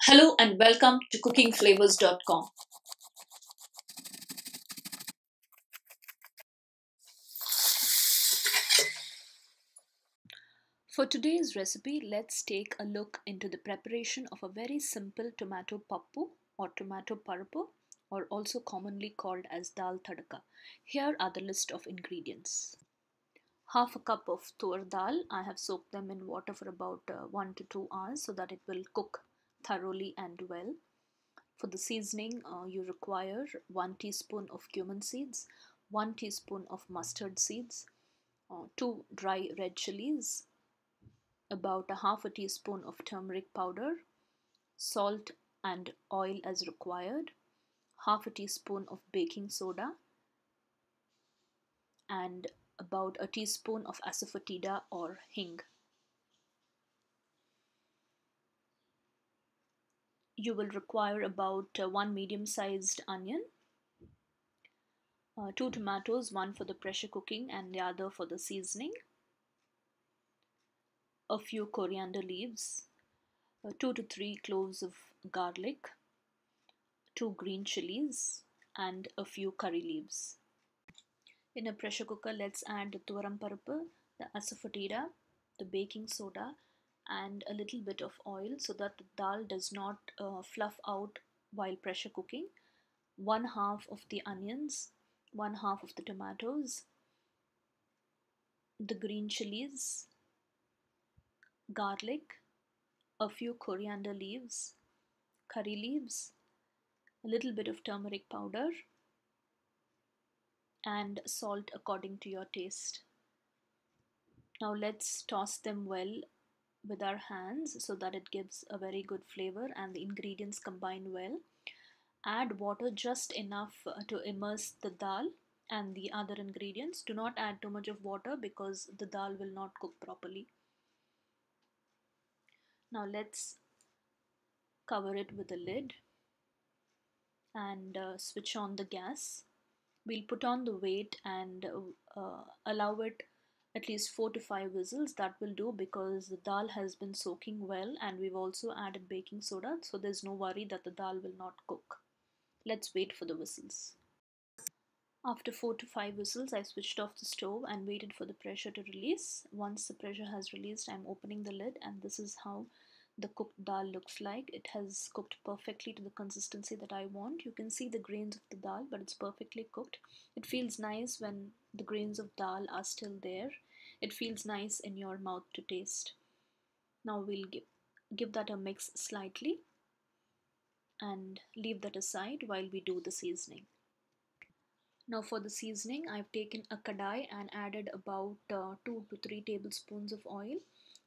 Hello and welcome to cookingflavors.com. For today's recipe, let's take a look into the preparation of a very simple tomato pappu or tomato parupu, or also commonly called as Dhal Tadka. Here are the list of ingredients. Half a cup of tur dal. I have soaked them in water for about 1 to 2 hours so that it will cook thoroughly and well. For the seasoning, you require 1 teaspoon of cumin seeds, 1 teaspoon of mustard seeds, 2 dry red chilies, about a half a teaspoon of turmeric powder, salt and oil as required, half a teaspoon of baking soda, and about a teaspoon of asafoetida or hing. You will require about 1 medium-sized onion, 2 tomatoes, one for the pressure cooking and the other for the seasoning, a few coriander leaves, 2 to 3 cloves of garlic, 2 green chilies, and a few curry leaves. In a pressure cooker, let's add the Paruppu, the asafoetida, the baking soda, and a little bit of oil so that the dal does not fluff out while pressure cooking. 1 half of the onions, 1 half of the tomatoes, the green chilies, garlic, a few coriander leaves, curry leaves, a little bit of turmeric powder, and salt according to your taste. Now let's toss them well with our hands so that it gives a very good flavor and the ingredients combine well. Add water just enough to immerse the dal and the other ingredients. Do not add too much of water because the dal will not cook properly. Now let's cover it with a lid and switch on the gas. We'll put on the weight and allow it at least 4 to 5 whistles. That will do because the dal has been soaking well and we've also added baking soda, so there's no worry that the dal will not cook. Let's wait for the whistles. After 4 to 5 whistles, I switched off the stove and waited for the pressure to release. Once the pressure has released, I'm opening the lid, and this is how the cooked dal looks like. It has cooked perfectly to the consistency that I want. You can see the grains of the dal, but it's perfectly cooked. It feels nice when the grains of dal are still there. It feels nice in your mouth to taste. Now we'll give that a mix slightly and leave that aside while we do the seasoning. Now for the seasoning, I've taken a kadai and added about 2 to 3 tablespoons of oil.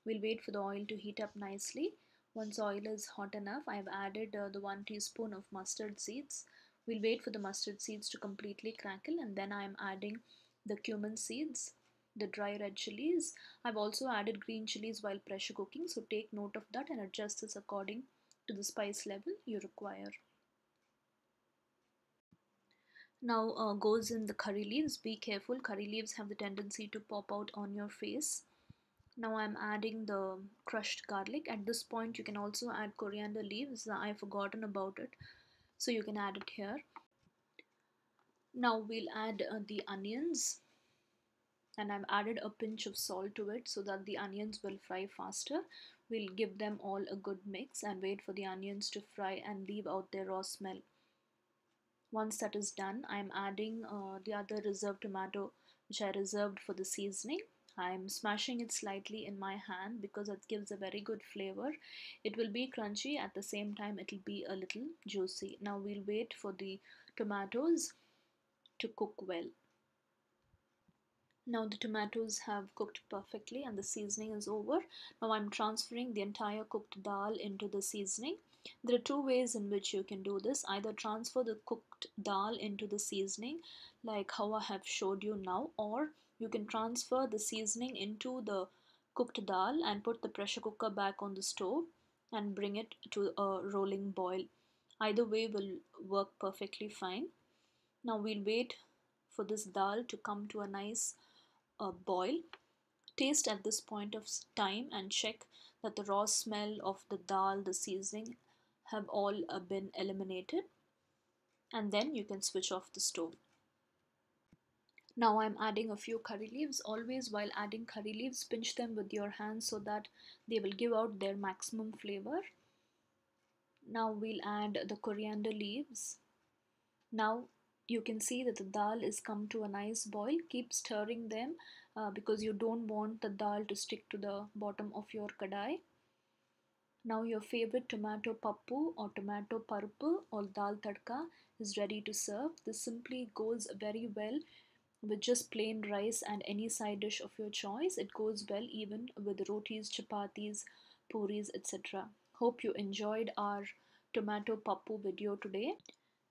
We'll wait for the oil to heat up nicely. Once oil is hot enough, I've added the 1 teaspoon of mustard seeds. We'll wait for the mustard seeds to completely crackle, and then I'm adding the cumin seeds, the dry red chilies. I've also added green chilies while pressure cooking, so take note of that and adjust this according to the spice level you require. Now goes in the curry leaves. Be careful, curry leaves have the tendency to pop out on your face. Now I'm adding the crushed garlic. At this point you can also add coriander leaves. I've forgotten about it, so you can add it here. Now we'll add the onions, and I've added a pinch of salt to it so that the onions will fry faster. We'll give them all a good mix and wait for the onions to fry and leave out their raw smell. Once that is done, I'm adding the other reserved tomato which I reserved for the seasoning. I'm smashing it slightly in my hand because it gives a very good flavor. It will be crunchy, at the same time it will be a little juicy. Now we'll wait for the tomatoes to cook well. Now the tomatoes have cooked perfectly and the seasoning is over. Now I'm transferring the entire cooked dal into the seasoning. There are two ways in which you can do this. Either transfer the cooked dal into the seasoning like how I have showed you now, or you can transfer the seasoning into the cooked dal and put the pressure cooker back on the stove and bring it to a rolling boil. Either way will work perfectly fine. Now we'll wait for this dal to come to a nice boil. Taste at this point of time and check that the raw smell of the dal, the seasoning, have all been eliminated, and then you can switch off the stove. Now I'm adding a few curry leaves. Always while adding curry leaves, pinch them with your hands so that they will give out their maximum flavor. Now we'll add the coriander leaves. Now you can see that the dal is come to a nice boil. Keep stirring them because you don't want the dal to stick to the bottom of your kadai. Now your favorite tomato pappu or tomato paruppu or dal tadka is ready to serve. This simply goes very well with just plain rice and any side dish of your choice. It goes well even with rotis, chapatis, puris, etc. Hope you enjoyed our tomato pappu video today.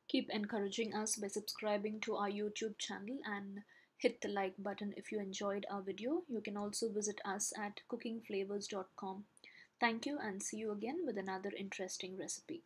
Keep encouraging us by subscribing to our YouTube channel and hit the like button if you enjoyed our video. You can also visit us at cookingflavors.com. Thank you and see you again with another interesting recipe.